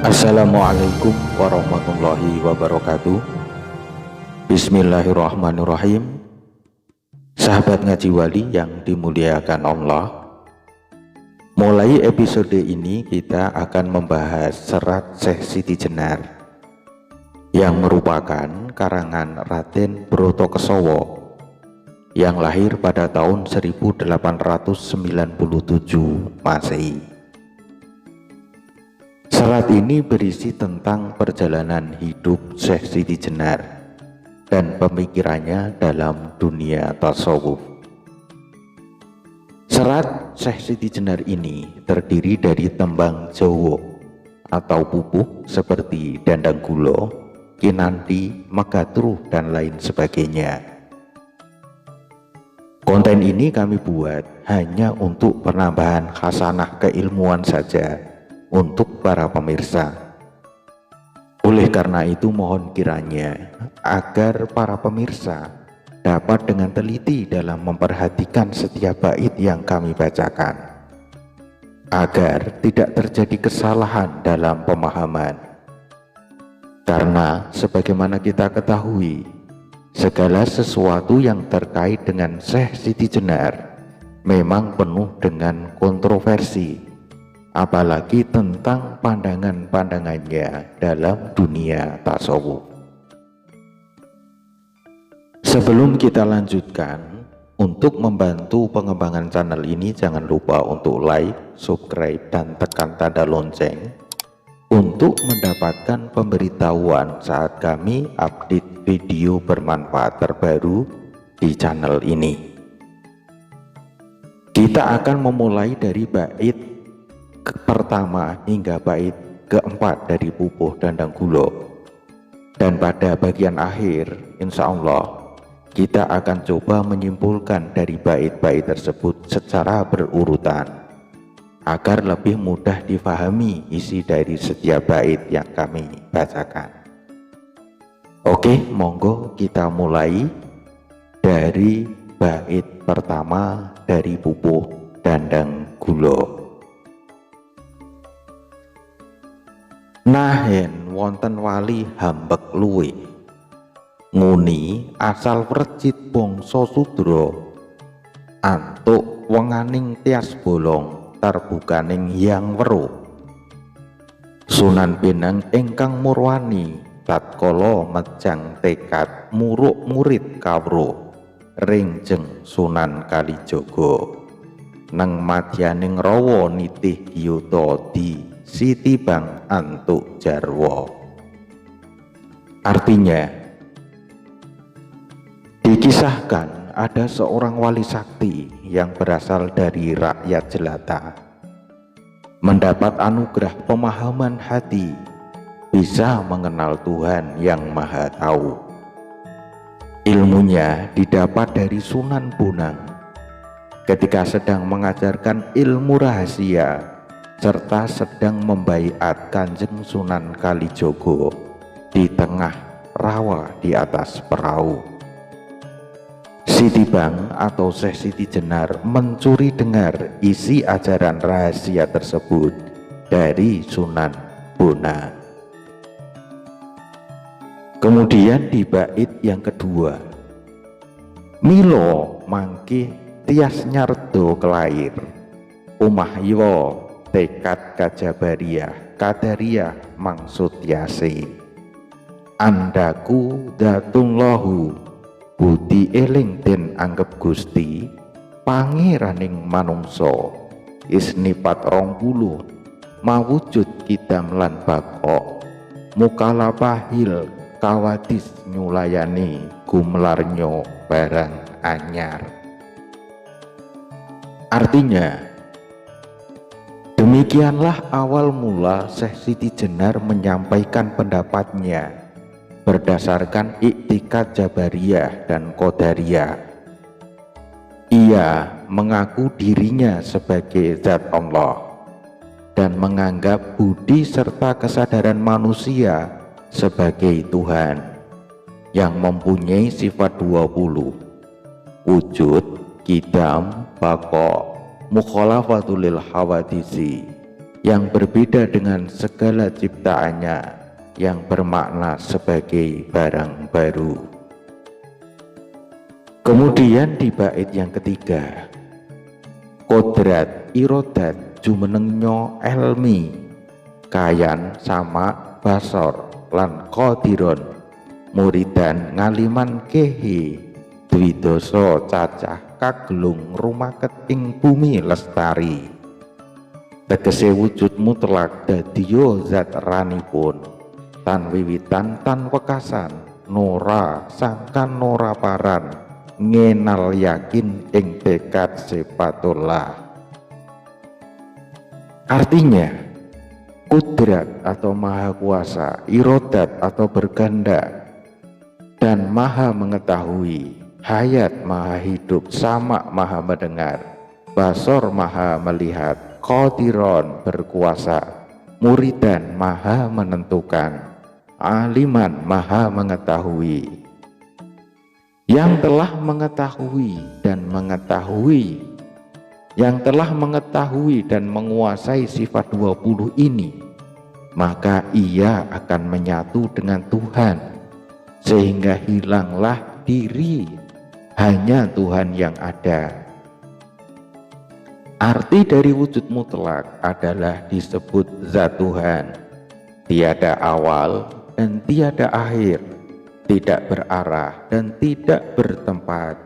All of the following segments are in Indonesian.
Assalamualaikum warahmatullahi wabarakatuh. Bismillahirrahmanirrahim. Sahabat ngaji wali yang dimuliakan Allah, mulai episode ini kita akan membahas serat Syekh Siti Jenar yang merupakan karangan Raden Brotokesowo yang lahir pada tahun 1897 Masehi. Serat ini berisi tentang perjalanan hidup Syekh Siti Jenar dan pemikirannya dalam dunia tasawuf. Serat Syekh Siti Jenar ini terdiri dari tembang Jawa atau pupuh seperti Dandang Gulo, Kinanti, Megatruh, dan lain sebagainya. Konten ini kami buat hanya untuk penambahan khasanah keilmuan saja untuk para pemirsa. Oleh karena itu mohon kiranya agar para pemirsa dapat dengan teliti dalam memperhatikan setiap bait yang kami bacakan, agar tidak terjadi kesalahan dalam pemahaman. Karena sebagaimana kita ketahui, segala sesuatu yang terkait dengan Syekh Siti Jenar memang penuh dengan kontroversi, apalagi tentang pandangan-pandangannya dalam dunia tasawuf. Sebelum kita lanjutkan, untuk membantu pengembangan channel ini jangan lupa untuk like, subscribe, dan tekan tanda lonceng untuk mendapatkan pemberitahuan saat kami update video bermanfaat terbaru di channel ini. Kita akan memulai dari bait pertama hingga bait keempat dari pupuh Dandang Gulo, dan pada bagian akhir insya Allah kita akan coba menyimpulkan dari bait-bait tersebut secara berurutan agar lebih mudah difahami isi dari setiap bait yang kami bacakan. Oke, monggo kita mulai dari bait pertama dari pupuh Dandang Gulo. Nahen wonten wali hambek luwih, nguni asal werjit bangsa Sudra, antuk wenganing tias bolong tarbukaning Hyang Weruh. Sunan Pinang ingkang murwani tatkala mejang tekad muruk murid kawruh, ringjeng Sunan Kalijaga nang madyaning rawa nitih Gyota di Siti Bang antuk jarwo. Artinya, dikisahkan ada seorang wali sakti yang berasal dari rakyat jelata, mendapat anugerah pemahaman hati, bisa mengenal Tuhan yang Maha Tahu. Ilmunya didapat dari Sunan Bonang ketika sedang mengajarkan ilmu rahasia serta sedang membaiat Kanjeng Sunan Kalijaga di tengah rawa di atas perahu. Siti Bang atau Syekh Siti Jenar mencuri dengar isi ajaran rahasia tersebut dari Sunan Bonang. Kemudian di bait yang kedua, Milo mangkih tias nyardo kelair, umah yo tekad kajabariah kadariyah mangsud yase, andaku datullahu budi eling den anggep Gusti pangeraning manungsa isnipat 20 mawujud kidam lan bakok mukalapahil kawadis nyulayani gumlarnyo barang anyar. Artinya, demikianlah awal mula Syekh Siti Jenar menyampaikan pendapatnya berdasarkan iktikad Jabariyah dan Qadariyah. Ia mengaku dirinya sebagai zat Allah dan menganggap budi serta kesadaran manusia sebagai Tuhan yang mempunyai sifat 20, wujud, kidam, bako, mukhalafatul lil hawadisi, yang berbeda dengan segala ciptaannya yang bermakna sebagai barang baru. Kemudian di bait yang ketiga, kodrat irodat jumenengnya elmi kayan sama basor lan qadiron muridan ngaliman kehe dwidoso cacah kagelung rumaket ing bumi lestari. Tegese wujud mutlak dadiya zat ranipun tan wiwitan tan wekasan nora sangkan nora paran ngenal yakin ing tekad sifatullah. Artinya kudrat atau maha kuasa, irodat atau berkehendak, dan maha mengetahui, hayat maha hidup, sama maha mendengar, basor maha melihat, qadiron berkuasa, muridan maha menentukan, aliman maha mengetahui. Yang telah mengetahui dan menguasai sifat 20 ini, maka ia akan menyatu dengan Tuhan, sehingga hilanglah diri, hanya Tuhan yang ada. Arti dari wujud mutlak adalah disebut zat Tuhan, tiada awal dan tiada akhir, tidak berarah dan tidak bertempat,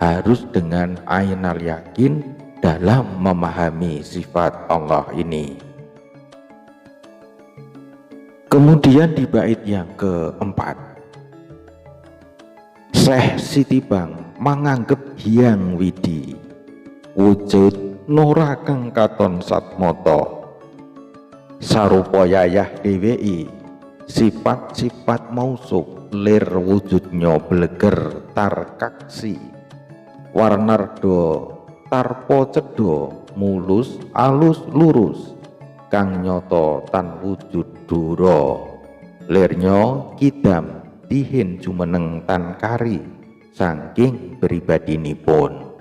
harus dengan ainal yakin dalam memahami sifat Allah ini. Kemudian di bait yang keempat, Syekh Sitibang menganggap Hyang Widi wujud nora kang katon satmoto sarupa yayah dheweke sifat-sifat mausuk lir wujudnya bleger tarkaksi warnardo tarpo cedo mulus alus lurus kang nyoto tan wujud duro lirnya kidam dihin jumeneng tan kari saking pribadinipun.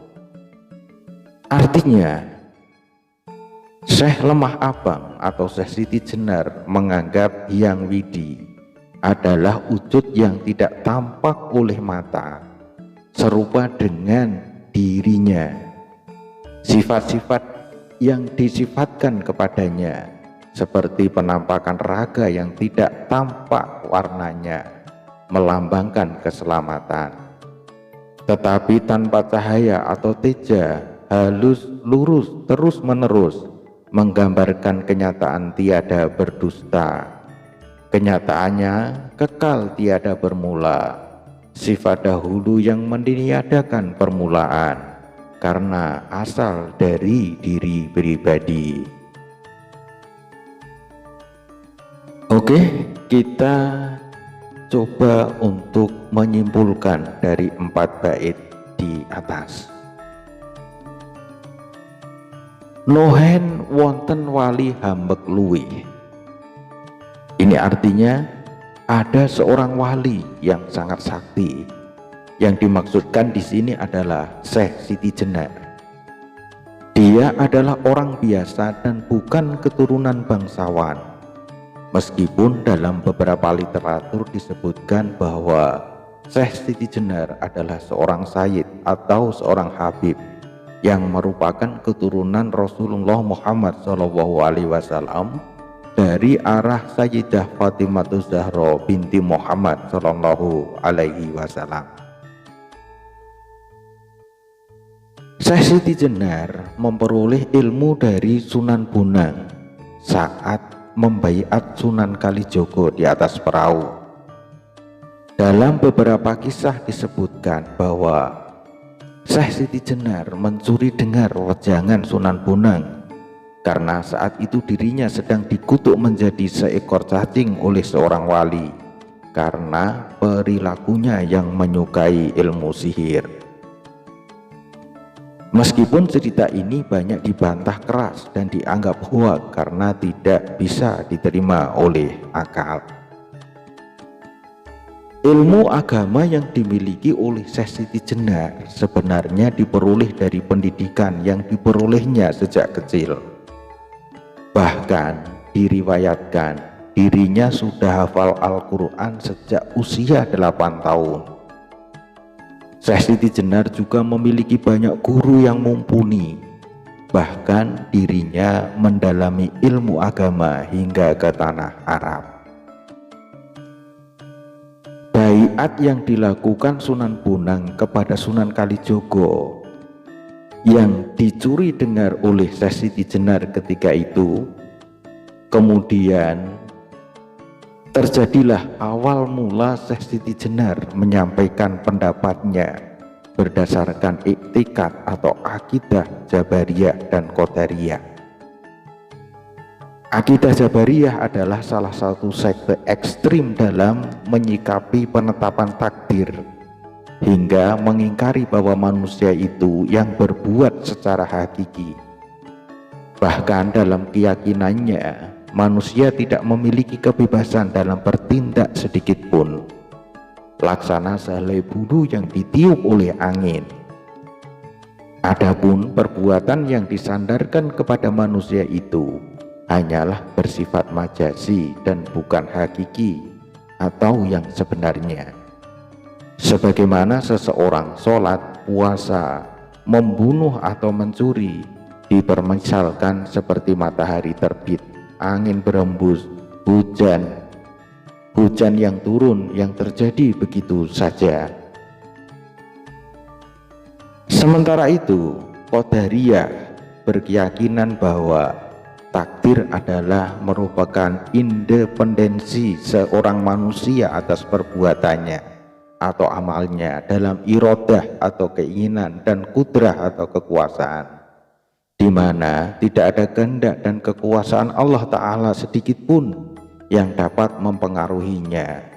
Artinya Syekh Lemah Abang atau Syekh Siti Jenar menganggap Hyang Widi adalah wujud yang tidak tampak oleh mata, serupa dengan dirinya. Sifat-sifat yang disifatkan kepadanya seperti penampakan raga yang tidak tampak warnanya, melambangkan keselamatan, tetapi tanpa cahaya atau teja, halus lurus terus menerus, menggambarkan kenyataan tiada berdusta. Kenyataannya kekal tiada bermula, sifat dahulu yang meniadakan permulaan karena asal dari diri pribadi. Oke, kita coba untuk menyimpulkan dari 4 bait di atas. Nohen wonten wali hambek luwih. Ini artinya ada seorang wali yang sangat sakti. Yang dimaksudkan di sini adalah Syekh Siti Jenar. Dia adalah orang biasa dan bukan keturunan bangsawan. Meskipun dalam beberapa literatur disebutkan bahwa Syekh Siti Jenar adalah seorang sayyid atau seorang habib yang merupakan keturunan Rasulullah Muhammad SAW dari arah Sayyidah Fatimah Zahra binti Muhammad SAW. Syekh Siti Jenar memperoleh ilmu dari Sunan Bonang saat membaiat Sunan Kalijogo di atas perahu. Dalam beberapa kisah disebutkan bahwa Syekh Siti Jenar mencuri dengar wejangan Sunan Bonang karena saat itu dirinya sedang dikutuk menjadi seekor cacing oleh seorang wali karena perilakunya yang menyukai ilmu sihir. Meskipun cerita ini banyak dibantah keras dan dianggap hoax karena tidak bisa diterima oleh akal. Ilmu agama yang dimiliki oleh Syekh Siti Jenar sebenarnya diperoleh dari pendidikan yang diperolehnya sejak kecil. Bahkan diriwayatkan dirinya sudah hafal Al-Quran sejak usia 8 tahun. Syekh Siti Jenar juga memiliki banyak guru yang mumpuni. Bahkan dirinya mendalami ilmu agama hingga ke tanah Arab. Baiat yang dilakukan Sunan Bonang kepada Sunan Kalijogo yang dicuri dengar oleh Syekh Siti Jenar ketika itu, kemudian terjadilah awal mula Syekh Siti Jenar menyampaikan pendapatnya berdasarkan iktikad atau akidah Jabariyah dan Qadariyah. Akidah Jabariyah adalah salah satu sekte ekstrim dalam menyikapi penetapan takdir, hingga mengingkari bahwa manusia itu yang berbuat secara hakiki. Bahkan dalam keyakinannya, manusia tidak memiliki kebebasan dalam bertindak sedikit pun, laksana sehelai bulu yang ditiup oleh angin. Adapun perbuatan yang disandarkan kepada manusia itu hanyalah bersifat majazi dan bukan hakiki atau yang sebenarnya. Sebagaimana seseorang sholat, puasa, membunuh atau mencuri dipermisalkan seperti matahari terbit, angin berembus, hujan yang turun yang terjadi begitu saja. Sementara itu, Qadariyah berkeyakinan bahwa takdir adalah merupakan independensi seorang manusia atas perbuatannya atau amalnya dalam iradah atau keinginan dan kudrah atau kekuasaan, di mana tidak ada kehendak dan kekuasaan Allah Ta'ala sedikit pun yang dapat mempengaruhinya.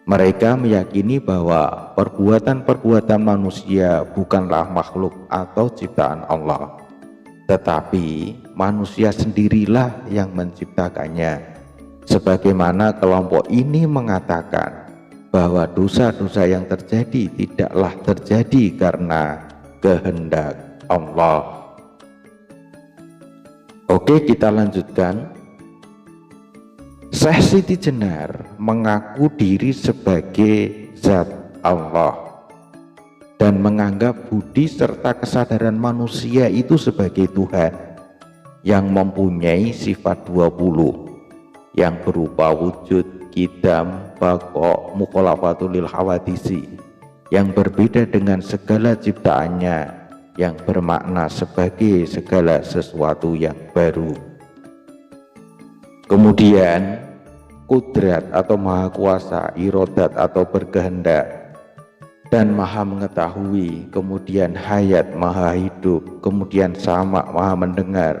Mereka meyakini bahwa perbuatan-perbuatan manusia bukanlah makhluk atau ciptaan Allah, tetapi manusia sendirilah yang menciptakannya. Sebagaimana kelompok ini mengatakan bahwa dosa-dosa yang terjadi tidaklah terjadi karena kehendak Allah. Oke, kita lanjutkan. Syekh Siti Jenar mengaku diri sebagai zat Allah dan menganggap budi serta kesadaran manusia itu sebagai Tuhan yang mempunyai sifat 20 yang berupa wujud, qidam, baqa, mukhalafatul hawadisi, yang berbeda dengan segala ciptaannya, yang bermakna sebagai segala sesuatu yang baru. Kemudian kudrat atau maha kuasa, irodat atau berkehendak, dan maha mengetahui, kemudian hayat maha hidup, kemudian sama maha mendengar,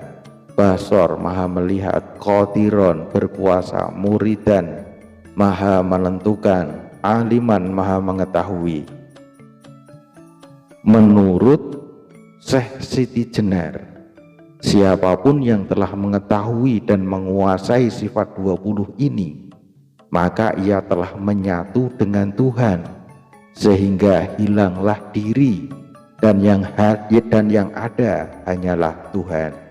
basor maha melihat, qadiron berkuasa, muridan maha menentukan, aliman maha mengetahui. Menurut Syekh Siti Jenar, siapapun yang telah mengetahui dan menguasai sifat 20 ini, maka ia telah menyatu dengan Tuhan, sehingga hilanglah diri dan yang ada hanyalah Tuhan.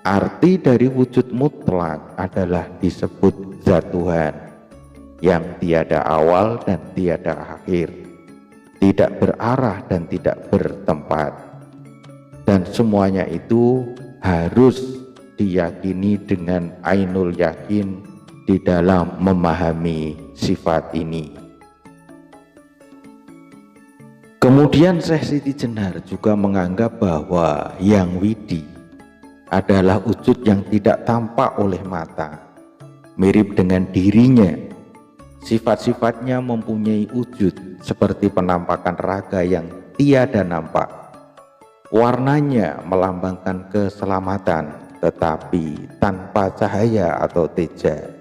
Arti dari wujud mutlak adalah disebut zat Tuhan yang tiada awal dan tiada akhir, tidak berarah dan tidak bertempat, dan semuanya itu harus diyakini dengan ainul yakin di dalam memahami sifat ini. Kemudian Syekh Siti Jenar juga menganggap bahwa yang widi adalah wujud yang tidak tampak oleh mata, mirip dengan dirinya. Sifat-sifatnya mempunyai wujud seperti penampakan raga yang tiada nampak. Warnanya melambangkan keselamatan, tetapi tanpa cahaya atau teja.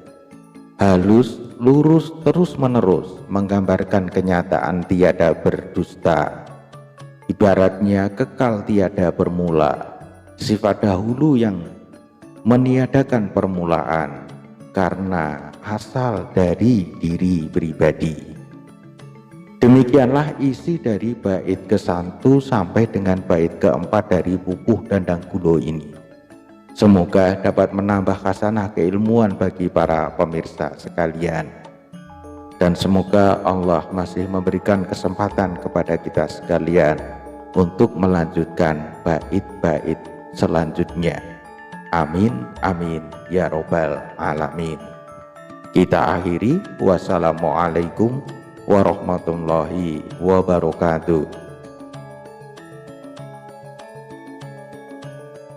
Halus, lurus, terus-menerus menggambarkan kenyataan tiada berdusta. Ibaratnya kekal tiada bermula, sifat dahulu yang meniadakan permulaan karena asal dari diri pribadi. Demikianlah isi dari bait ke-1 sampai dengan bait ke-4 dari Pupuh Dandang Gulo ini. Semoga dapat menambah khasanah keilmuan bagi para pemirsa sekalian. Dan semoga Allah masih memberikan kesempatan kepada kita sekalian untuk melanjutkan bait-bait selanjutnya. Amin, amin, ya robbal alamin. Kita akhiri, wassalamualaikum warahmatullahi wabarakatuh.